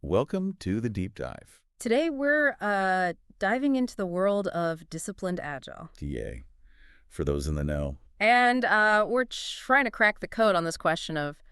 Welcome to the deep dive. Today we're diving into the world of Disciplined Agile. DA, for those in the know. And we're trying to crack the code on this question of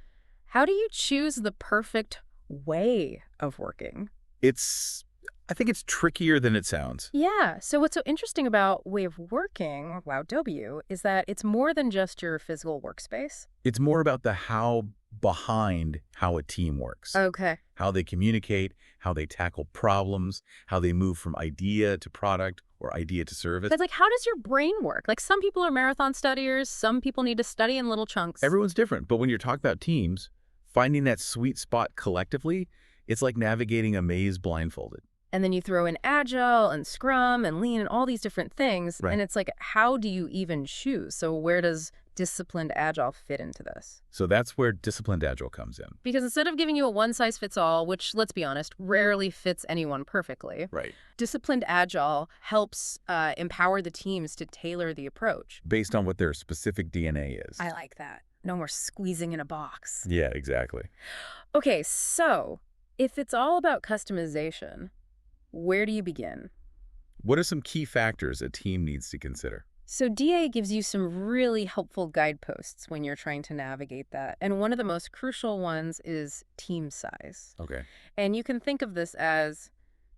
how do you choose the perfect way of working? I think it's trickier than it sounds. Yeah, so what's so interesting about way of working, WoW W, is that it's more than just your physical workspace. It's more about the how behind how a team works. Okay. How they communicate, how they tackle problems, how they move from idea to product or idea to service. But how does your brain work? Some people are marathon studiers, some people need to study in little chunks. Everyone's different, but when you're talking about teams, finding that sweet spot collectively, it's like navigating a maze blindfolded. And then you throw in Agile and Scrum and Lean and all these different things. Right. And it's how do you even choose? So where does Disciplined Agile fit into this? So that's where Disciplined Agile comes in. Because instead of giving you a one-size-fits-all, which, let's be honest, rarely fits anyone perfectly, Right. Disciplined Agile helps empower the teams to tailor the approach. Based on what their specific DNA is. I like that. No more squeezing in a box. Yeah, exactly. Okay, so if it's all about customization, where do you begin? What are some key factors a team needs to consider? So DA gives you some really helpful guideposts when you're trying to navigate that. And one of the most crucial ones is team size. Okay. And you can think of this as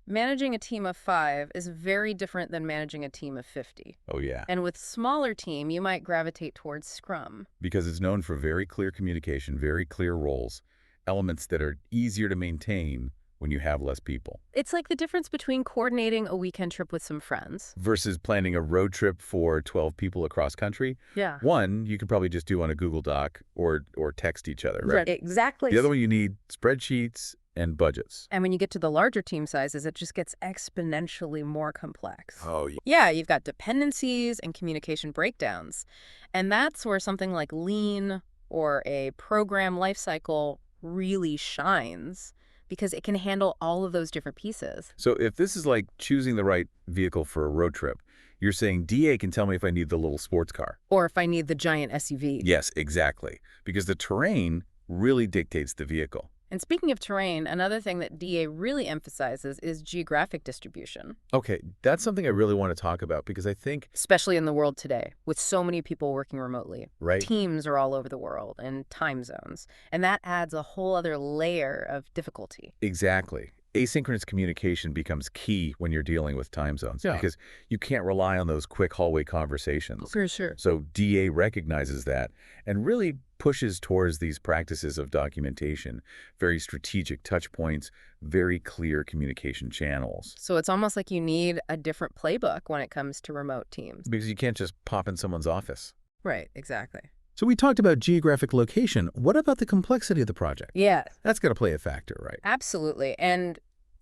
managing a team of 5 is very different than managing a team of 50. Oh, yeah. And with smaller team, you might gravitate towards Scrum. Because it's known for very clear communication, very clear roles, elements that are easier to maintain when you have less people. It's like the difference between coordinating a weekend trip with some friends. Versus planning a road trip for 12 people across country. Yeah. One, you could probably just do on a Google Doc or text each other, right? Exactly. The other one, you need spreadsheets and budgets. And when you get to the larger team sizes, it just gets exponentially more complex. Oh, yeah. Yeah, you've got dependencies and communication breakdowns. And that's where something like Lean or a program lifecycle really shines, because it can handle all of those different pieces. So if this is like choosing the right vehicle for a road trip, you're saying DA can tell me if I need the little sports car. Or if I need the giant SUV. Yes, exactly. Because the terrain really dictates the vehicle. And speaking of terrain, another thing that DA really emphasizes is geographic distribution. Okay, that's something I really want to talk about because I think... Especially in the world today, with so many people working remotely. Right. Teams are all over the world and time zones. And that adds a whole other layer of difficulty. Exactly. Asynchronous communication becomes key when you're dealing with time zones because you can't rely on those quick hallway conversations. For sure. So DA recognizes that and really pushes towards these practices of documentation, very strategic touch points, very clear communication channels. So it's almost like you need a different playbook when it comes to remote teams. Because you can't just pop in someone's office. Right, exactly. So we talked about geographic location. What about the complexity of the project? Yeah. That's got to play a factor, right? Absolutely. And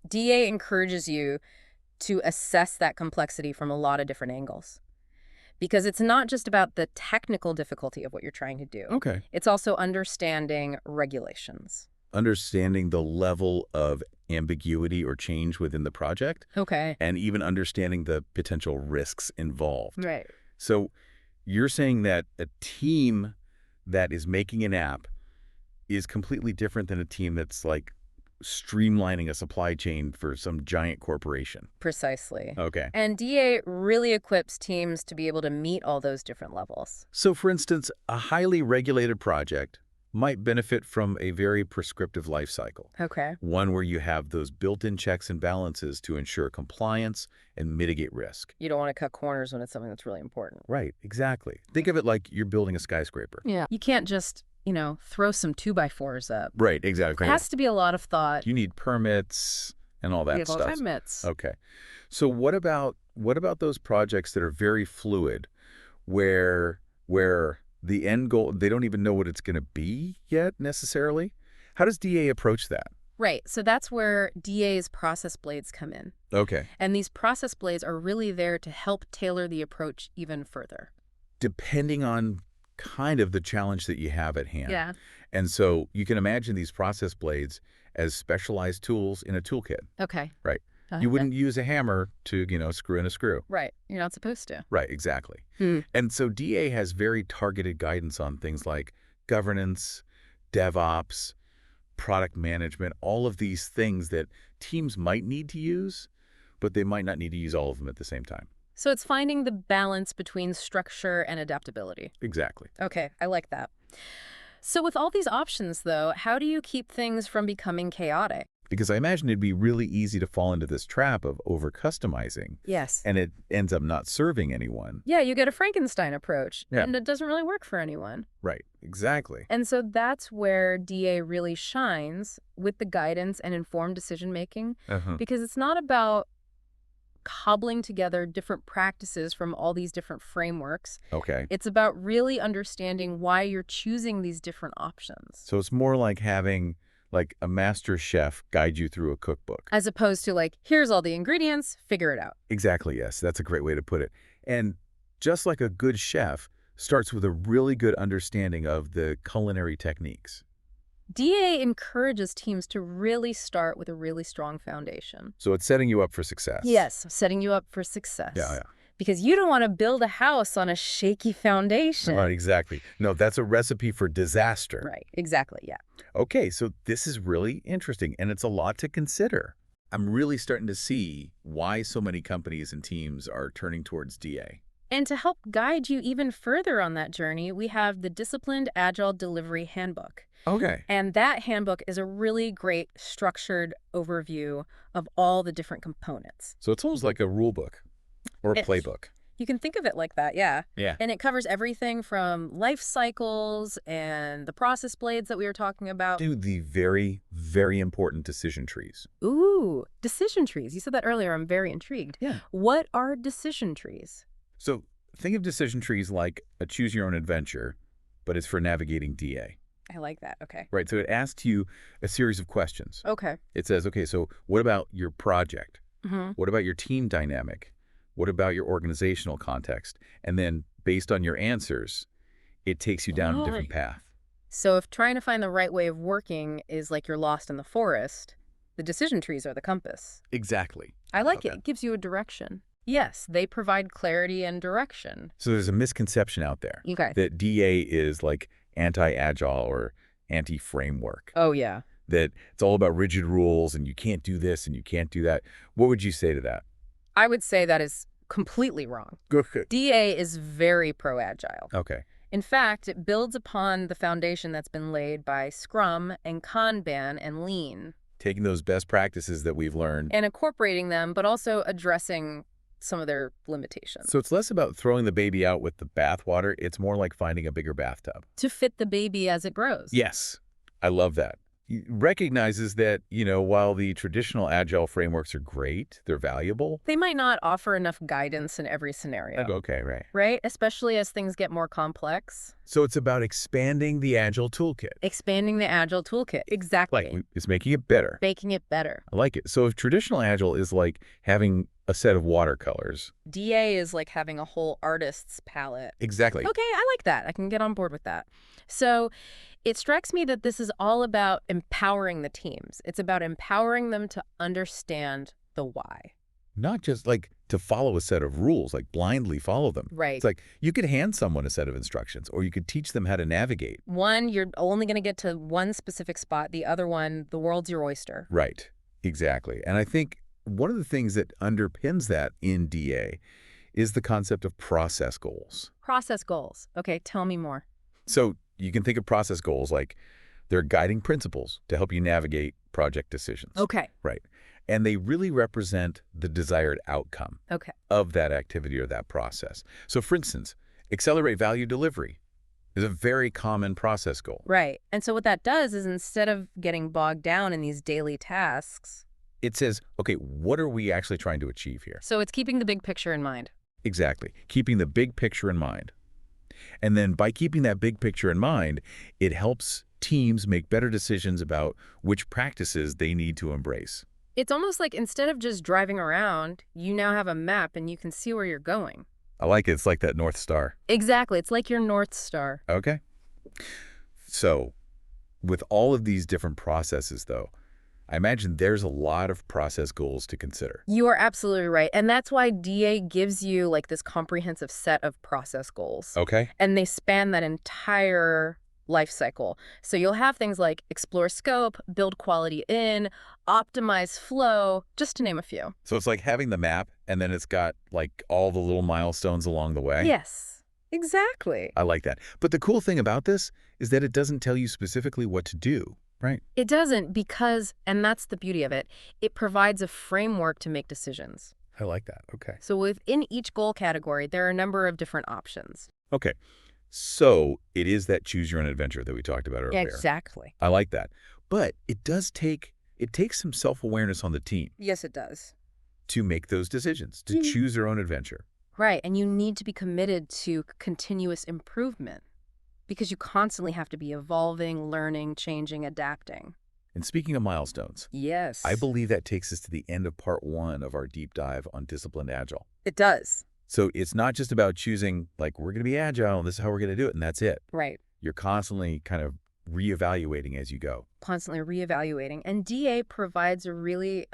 DA encourages you to assess that complexity from a lot of different angles. Because it's not just about the technical difficulty of what you're trying to do. Okay. It's also understanding regulations. Understanding the level of ambiguity or change within the project. Okay. And even understanding the potential risks involved. Right. So you're saying that a team that is making an app is completely different than a team that's like streamlining a supply chain for some giant corporation. Precisely. Okay. And DA really equips teams to be able to meet all those different levels. So for instance, a highly regulated project might benefit from a very prescriptive life cycle. Okay. One where you have those built-in checks and balances to ensure compliance and mitigate risk. You don't want to cut corners when it's something that's really important. Right, exactly. Think of it like you're building a skyscraper. Yeah. You can't just, throw some 2x4s up. Right, exactly. It has to be a lot of thought. You need permits and all that stuff. Permits. Okay. So what about those projects that are very fluid where the end goal, they don't even know what it's going to be yet necessarily? How does DA approach that? Right. So that's where DA's process blades come in. Okay. And these process blades are really there to help tailor the approach even further. Depending on kind of the challenge that you have at hand. Yeah. And so you can imagine these process blades as specialized tools in a toolkit. Okay. Right. You wouldn't use a hammer to, screw in a screw. Right. You're not supposed to. Right, exactly. And so DA has very targeted guidance on things like governance, DevOps, product management, all of these things that teams might need to use, but they might not need to use all of them at the same time. So it's finding the balance between structure and adaptability. Exactly. Okay, I like that. So with all these options, though, how do you keep things from becoming chaotic? Because I imagine it'd be really easy to fall into this trap of over-customizing, Yes. and it ends up not serving anyone. Yeah, you get a Frankenstein approach, Yeah. and it doesn't really work for anyone. Right. Exactly. And so that's where DA really shines with the guidance and informed decision-making, Uh-huh. because it's not about cobbling together different practices from all these different frameworks. Okay. It's about really understanding why you're choosing these different options, So it's more like having like a master chef guide you through a cookbook. as opposed to like, here's all the ingredients, figure it out. Exactly, yes. That's a great way to put it. And just like a good chef starts with a really good understanding of the culinary techniques. DA encourages teams to really start with a really strong foundation. So it's setting you up for success. Yes, setting you up for success. Yeah. Because you don't want to build a house on a shaky foundation. Right, exactly. No, that's a recipe for disaster. Right, exactly, yeah. Okay, so this is really interesting, and it's a lot to consider. I'm really starting to see why so many companies and teams are turning towards DA. And to help guide you even further on that journey, we have the Disciplined Agile Delivery Handbook. Okay. And that handbook is a really great structured overview of all the different components. So it's almost like a rule book or a Ish. playbook. You can think of it like that, yeah. Yeah. And it covers everything from life cycles and the process blades that we were talking about. Do the very, very important decision trees. Ooh, decision trees. You said that earlier. I'm very intrigued. Yeah. What are decision trees? So think of decision trees like a choose your own adventure, but it's for navigating DA. I like that. Okay. Right, so it asks you a series of questions. Okay. It says, okay, so what about your project? Mm-hmm. What about your team dynamic? What about your organizational context? And then based on your answers, it takes you down a different path. So if trying to find the right way of working is like you're lost in the forest, the decision trees are the compass. Exactly. I like it. Okay. It gives you a direction. Yes, they provide clarity and direction. So there's a misconception out there Okay. that DA is like anti-agile or anti-framework, Oh, yeah. that it's all about rigid rules and you can't do this and you can't do that. What would you say to that? I would say that is completely wrong. Good. DA is very pro-agile. Okay. In fact, it builds upon the foundation that's been laid by Scrum and Kanban and Lean, Taking those best practices that we've learned. and incorporating them, but also addressing some of their limitations So it's less about throwing the baby out with the bathwater. It's more like finding a bigger bathtub. to fit the baby as it grows. Yes, I love that. It recognizes that, while the traditional agile frameworks are great, they're valuable. They might not offer enough guidance in every scenario, Okay, right. right? Especially as things get more complex. So it's about expanding the agile toolkit. Expanding the Agile toolkit. Exactly. It's making it better. Making it better. I like it. So if traditional agile is like having a set of watercolors. DA is like having a whole artist's palette. Exactly. Okay, I like that. I can get on board with that. So it strikes me that this is all about empowering the teams. It's about empowering them to understand the why. Not just like to follow a set of rules, like blindly follow them. Right. It's like you could hand someone a set of instructions or you could teach them how to navigate. One, you're only going to get to one specific spot. The other one, the world's your oyster. Right. Exactly. And I think one of the things that underpins that in DA is the concept of process goals. Process goals. Okay, tell me more. So you can think of process goals like they're guiding principles to help you navigate project decisions. Okay. Right. And they really represent the desired outcome Okay. of that activity or that process. So for instance, accelerate value delivery is a very common process goal. Right. And so what that does is instead of getting bogged down in these daily tasks, It says, okay, what are we actually trying to achieve here? so it's keeping the big picture in mind. Exactly. Keeping the big picture in mind. And then by keeping that big picture in mind, it helps teams make better decisions about which practices they need to embrace. It's almost like instead of just driving around, you now have a map and you can see where you're going. I like it. It's like that North Star. Exactly. It's like your North Star. Okay. So with all of these different processes, though, I imagine there's a lot of process goals to consider. You are absolutely right. And that's why DA gives you like this comprehensive set of process goals. Okay. And they span that entire life cycle. So you'll have things like explore scope, build quality in, optimize flow, just to name a few. So it's like having the map, and then it's got like all the little milestones along the way. Yes, exactly. I like that. But the cool thing about this is that it doesn't tell you specifically what to do, right? It doesn't because, and that's the beauty of it, it provides a framework to make decisions. I like that. Okay. So within each goal category, there are a number of different options. Okay. So it is that choose your own adventure that we talked about earlier. Exactly. I like that. But it takes some self-awareness on the team Yes, it does. to make those decisions, to choose their own adventure. Right, and you need to be committed to continuous improvement because you constantly have to be evolving, learning, changing, adapting. And speaking of milestones, Yes. I believe that takes us to the end of part 1 of our deep dive on Disciplined Agile. It does. So it's not just about choosing, like, we're going to be agile, and this is how we're going to do it, and that's it. Right. You're constantly kind of reevaluating as you go. Constantly reevaluating. And DA provides a really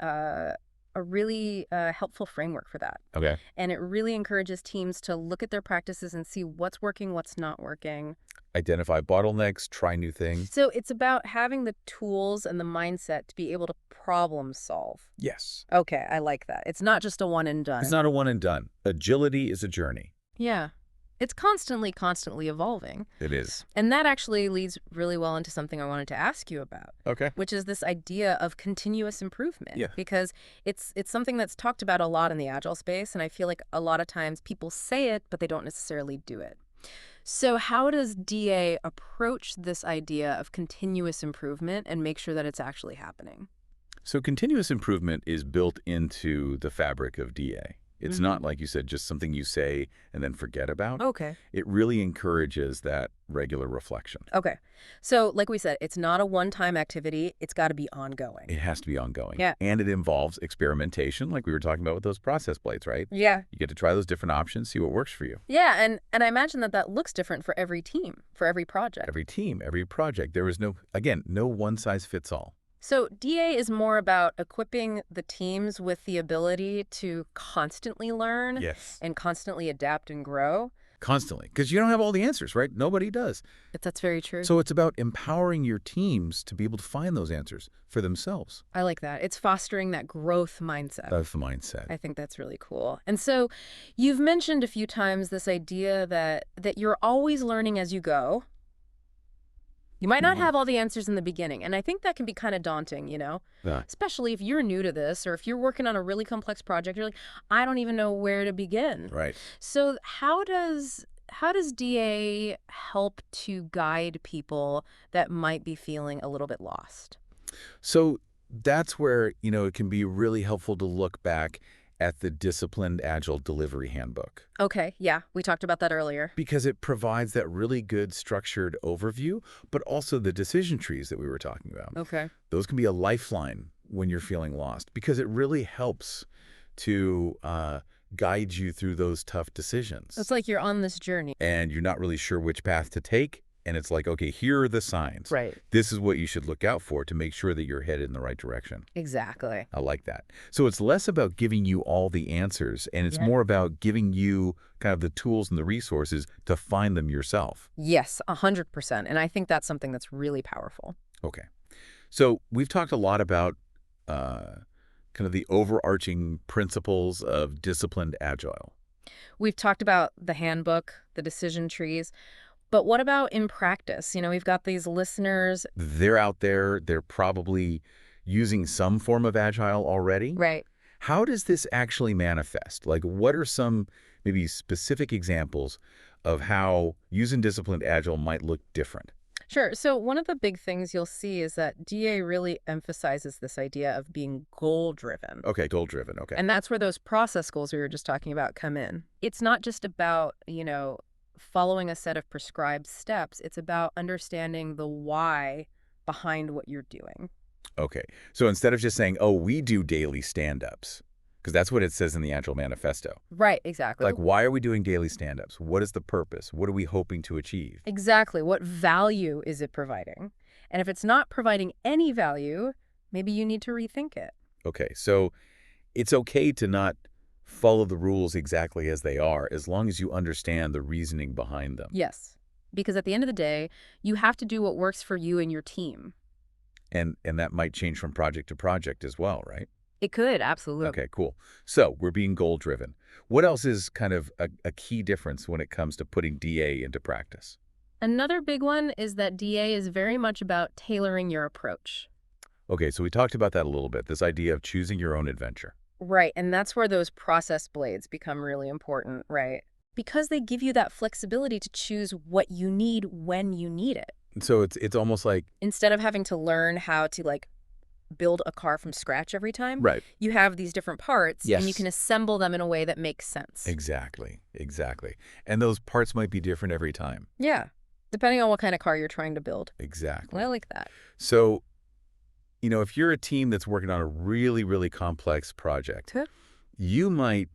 helpful framework for that. Okay. And it really encourages teams to look at their practices and see what's working, what's not working. Identify bottlenecks, try new things. So it's about having the tools and the mindset to be able to problem solve. Yes. Okay, I like that. It's not just a one and done. It's not a one and done. Agility is a journey. Yeah. It's constantly evolving. It is. And that actually leads really well into something I wanted to ask you about, Okay. which is this idea of continuous improvement. Yeah. Because it's something that's talked about a lot in the Agile space, and I feel like a lot of times people say it, but they don't necessarily do it. So how does DA approach this idea of continuous improvement and make sure that it's actually happening? So continuous improvement is built into the fabric of DA. It's not, like you said, just something you say and then forget about. Okay. It really encourages that regular reflection. Okay. So like we said, it's not a one-time activity. It's got to be ongoing. It has to be ongoing. Yeah. And it involves experimentation, like we were talking about with those process plates, right? Yeah. You get to try those different options, see what works for you. Yeah, and I imagine that looks different for every team, for every project. Every team, every project. There is no one size fits all. So DA is more about equipping the teams with the ability to constantly learn Yes. and constantly adapt and grow. Constantly. Because you don't have all the answers, right? Nobody does. That's very true. So it's about empowering your teams to be able to find those answers for themselves. I like that. It's fostering that growth mindset. That's the mindset. I think that's really cool. And so you've mentioned a few times this idea that you're always learning as you go. You might not have all the answers in the beginning, and I think that can be kind of daunting, Yeah. especially if you're new to this or if you're working on a really complex project. You're like, I don't even know where to begin. Right. So how does DA help to guide people that might be feeling a little bit lost? So that's where, it can be really helpful to look back at the Disciplined Agile Delivery Handbook, Okay, yeah, we talked about that earlier. because it provides that really good structured overview, but also the decision trees that we were talking about. Okay. Those can be a lifeline when you're feeling lost, because it really helps to guide you through those tough decisions. It's like you're on this journey. And you're not really sure which path to take. And it's like, okay, here are the signs. Right. This is what you should look out for to make sure that you're headed in the right direction. Exactly. I like that. So it's less about giving you all the answers, and it's Yeah. more about giving you kind of the tools and the resources to find them yourself. Yes, 100%. And I think that's something that's really powerful. Okay. So we've talked a lot about kind of the overarching principles of Disciplined Agile. We've talked about the handbook, the decision trees, but what about in practice? We've got these listeners. They're out there. They're probably using some form of Agile already. Right. How does this actually manifest? Like, what are some maybe specific examples of how using Disciplined Agile might look different? Sure. So one of the big things you'll see is that DA really emphasizes this idea of being goal-driven. Okay, goal-driven. Okay. And that's where those process goals we were just talking about come in. It's not just about, following a set of prescribed steps. It's about understanding the why behind what you're doing. Okay. So instead of just saying, oh, we do daily stand-ups, because that's what it says in the Agile Manifesto. Right, exactly. Like, why are we doing daily stand-ups? What is the purpose? What are we hoping to achieve? Exactly. What value is it providing? And if it's not providing any value, maybe you need to rethink it. Okay. So it's okay to not follow the rules exactly as they are, as long as you understand the reasoning behind them. Yes. Because at the end of the day, you have to do what works for you and your team. And that might change from project to project as well, right? It could, absolutely. Okay, cool. So we're being goal-driven. What else is kind of a key difference when it comes to putting DA into practice? Another big one is that DA is very much about tailoring your approach. Okay, so we talked about that a little bit, this idea of choosing your own adventure. Right, and that's where those process blades become really important, right? Because they give you that flexibility to choose what you need when you need it. So it's almost like, Instead of having to learn how to build a car from scratch every time, right. you have these different parts and you Yes. can assemble them in a way that makes sense. Exactly, exactly. And those parts might be different every time. Yeah, depending on what kind of car you're trying to build. Exactly. I like that. So, if you're a team that's working on a really, really complex project, Huh? you might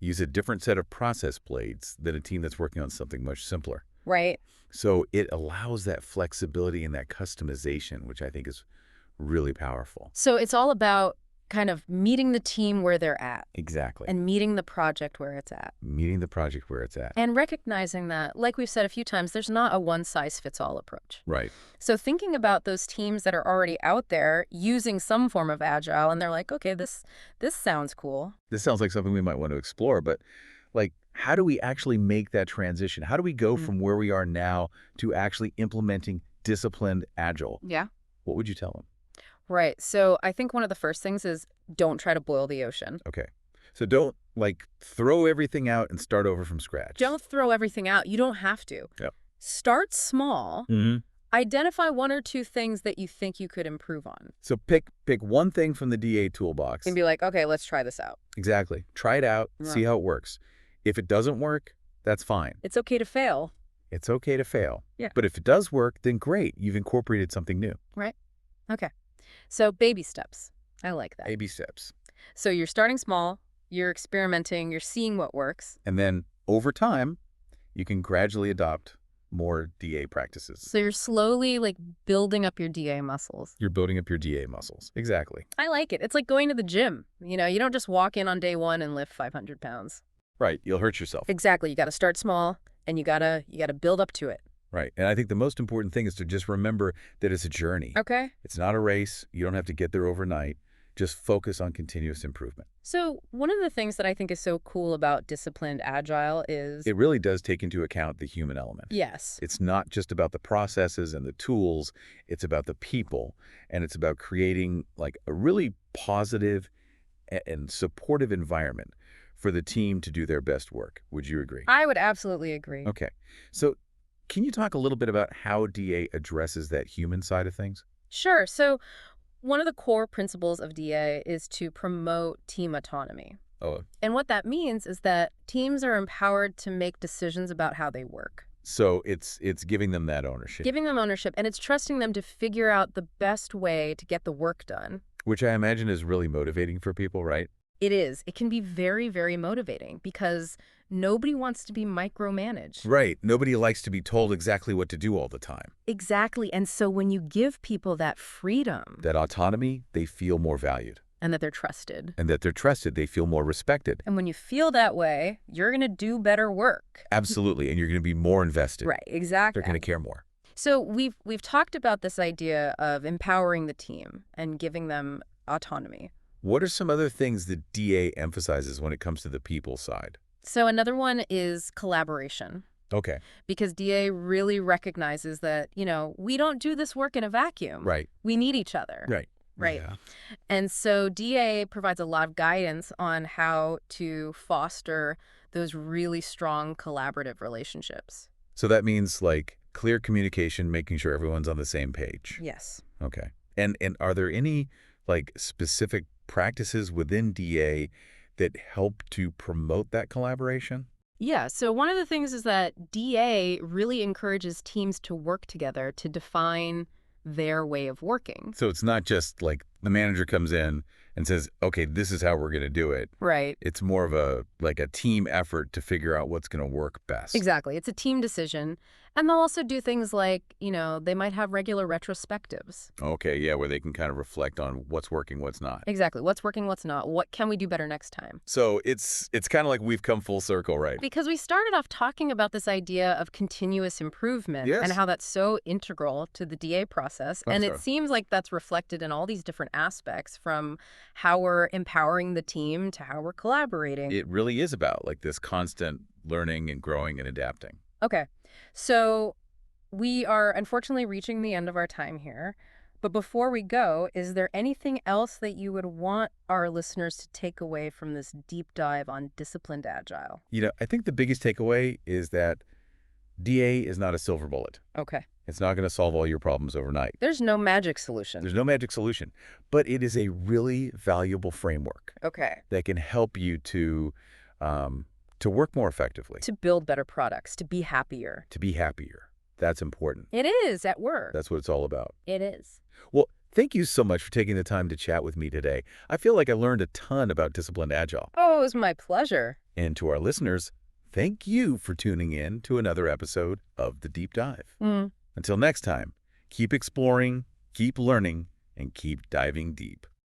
use a different set of process blades than a team that's working on something much simpler. Right. So it allows that flexibility and that customization, which I think is really powerful. So it's all about kind of meeting the team where they're at Exactly. and meeting the project where it's at. Meeting the project where it's at. And recognizing that, like we've said a few times, there's not a one-size-fits-all approach. Right. So thinking about those teams that are already out there using some form of Agile, and they're like, okay, this sounds cool. This sounds like something we might want to explore, but how do we actually make that transition? How do we go from where we are now to actually implementing disciplined agile? Yeah. What would you tell them? Right. So I think one of the first things is don't try to boil the ocean. Okay. So don't throw everything out and start over from scratch. Don't throw everything out. You don't have to. Yep. Start small. Mm-hmm. Identify one or two things that you think you could improve on. So pick one thing from the DA toolbox. And be like, okay, let's try this out. Exactly. Try it out, see how it works. If it doesn't work, that's fine. It's okay to fail. It's okay to fail. Yeah. But if it does work, then great. You've incorporated something new. Right. Okay. So baby steps. I like that. Baby steps. So you're starting small, you're experimenting, you're seeing what works. And then over time, you can gradually adopt more DA practices. So you're slowly building up your DA muscles. You're building up your DA muscles. Exactly. I like it. It's like going to the gym. You don't just walk in on day one and lift 500 pounds. Right. You'll hurt yourself. Exactly. You got to start small and you gotta build up to it. Right. And I think the most important thing is to just remember that it's a journey. Okay. It's not a race. You don't have to get there overnight. Just focus on continuous improvement. So one of the things that I think is so cool about Disciplined Agile is... It really does take into account the human element. Yes. It's not just about the processes and the tools. It's about the people. And it's about creating a really positive and supportive environment for the team to do their best work. Would you agree? I would absolutely agree. Okay. So can you talk a little bit about how DA addresses that human side of things? Sure. So one of the core principles of DA is to promote team autonomy. Oh, And what that means is that teams are empowered to make decisions about how they work. so it's giving them that ownership, Giving them ownership, and it's trusting them to figure out the best way to get the work done. which I imagine is really motivating for people, right? It is. It can be very, very motivating because nobody wants to be micromanaged. Right. Nobody likes to be told exactly what to do all the time. Exactly. And so when you give people that freedom That autonomy, they feel more valued. and that they're trusted, And that they're trusted, they feel more respected. and when you feel that way, you're going to do better work. Absolutely. And you're going to be more invested. Right, exactly. They're going to care more. So we've talked about this idea of empowering the team and giving them autonomy. What are some other things that DA emphasizes when it comes to the people side? So another one is collaboration, Okay. because DA really recognizes that, we don't do this work in a vacuum. Right. We need each other. Right. Right. Yeah. And so DA provides a lot of guidance on how to foster those really strong collaborative relationships. So that means clear communication, making sure everyone's on the same page. Yes. Okay. And are there any specific practices within DA that help to promote that collaboration? Yeah. So one of the things is that DA really encourages teams to work together to define their way of working. So it's not just the manager comes in and says, okay, this is how we're going to do it. Right. It's more of a team effort to figure out what's going to work best. Exactly. It's a team decision. And they'll also do things like, they might have regular retrospectives. Okay, yeah, where they can kind of reflect on what's working, what's not. Exactly. What's working, what's not? What can we do better next time? So it's kind of like we've come full circle, right? Because we started off talking about this idea of continuous improvement and Yes. how that's so integral to the DA process. Thought And it so. seems like that's reflected in all these different aspects, from how we're empowering the team to how we're collaborating. It really is about like this constant learning and growing and adapting. Okay. So we are unfortunately reaching the end of our time here. But before we go, is there anything else that you would want our listeners to take away from this deep dive on disciplined agile? I think the biggest takeaway is that DA is not a silver bullet. Okay. It's not going to solve all your problems overnight. There's no magic solution. There's no magic solution, but it is a really valuable framework Okay. that can help you to work more effectively, To build better products, to be happier. to be happier. That's important. It is at work. That's what it's all about. It is. Well, thank you so much for taking the time to chat with me today. I feel like I learned a ton about Disciplined Agile. Oh, it was my pleasure. And to our listeners, thank you for tuning in to another episode of The Deep Dive. Mm. Until next time, keep exploring, keep learning, and keep diving deep.